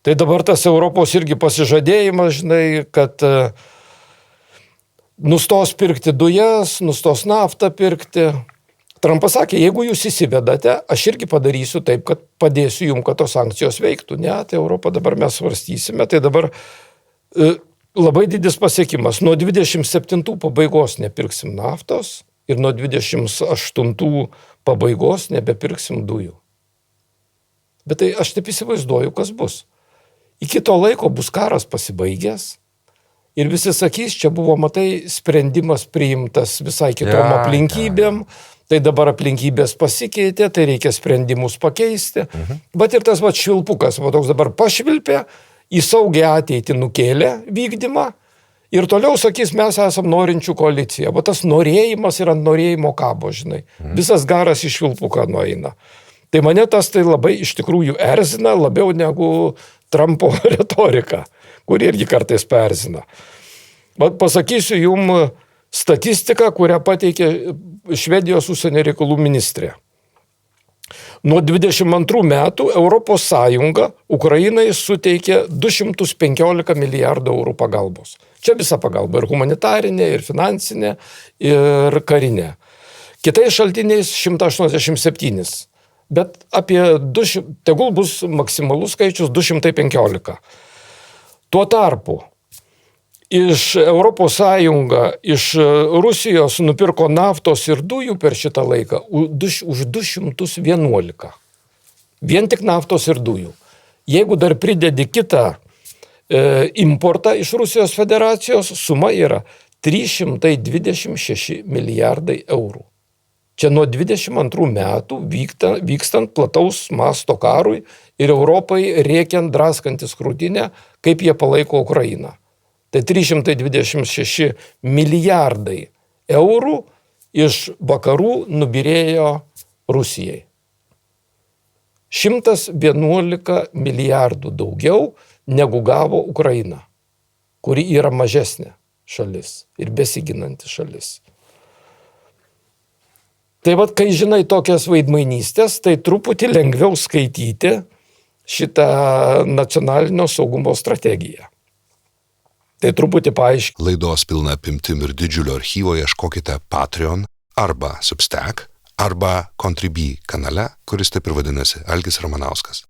Tai dabar tas Europos irgi pasižadėjimas, žinai, kad nustos pirkti dujas, nustos naftą pirkti. Trumpas sakė, jeigu jūs įsivedate, aš irgi padarysiu taip, kad padėsiu jums, kad tos sankcijos veiktų. Ne, tai Europą dabar mes svarstysime. Tai dabar labai didis pasiekimas. Nuo 27 pabaigos nepirksim naftos ir nuo 28 pabaigos nebepirksim dujų. Bet tai aš taip įsivaizduoju, kas bus. Iki to laiko bus karas pasibaigęs ir visi sakys, čia buvo, matai, sprendimas priimtas visai kitom aplinkybėm, tai dabar aplinkybės pasikeitė, tai reikia sprendimus pakeisti. Bet ir tas švilpukas, toks dabar pašvilpė, į saugią ateitį nukėlė vykdymą ir toliau sakys, mes esam norinčių koalicija. Va tas norėjimas ir ant norėjimo kabo, žinai. Visas garas į švilpuką nueina. Tai mane tas tai labai iš tikrųjų erzina, labiau negu Trumpo retorika, kuri irgi kartais perzina. Pasakysiu jums statistiką, kurią pateikė Švedijos užsienio reikalų ministrė. Nuo 22 metų Europos Sąjunga Ukrainai suteikė 215 milijardų eurų pagalbos. Čia visa pagalba, ir humanitarinė, ir finansinė, ir karinė. Kitais šaltiniais 187. Bet apie 200, tegul bus maksimalus skaičius 215. Tuo tarpu iš Europos Sąjunga, iš Rusijos nupirko naftos ir dujų per šitą laiką už 211. Vien tik naftos ir dujų. Jeigu dar pridedi kitą importą iš Rusijos federacijos, suma yra 326 milijardai eurų. Čia nuo 22 metų vykstant plataus masto karui ir Europai rėkiant, draskantis krūtinę, kaip jie palaiko Ukrainą. Tai 326 milijardai eurų iš vakarų nubyrėjo Rusijai. 111 milijardų daugiau negu gavo Ukraina, kuri yra mažesnė šalis ir besiginanti šalis. Tai kai žinai tokias vaidmainystės, tai truputį lengviau skaityti šitą nacionalinio saugumo strategiją. Tai truputį paaiškinti. Laidos pilna apimtim ir didžiulio archyvo ieškokite Patreon arba Substack arba Contribui kanale, kuris taip ir vadinasi Algis Ramanauskas.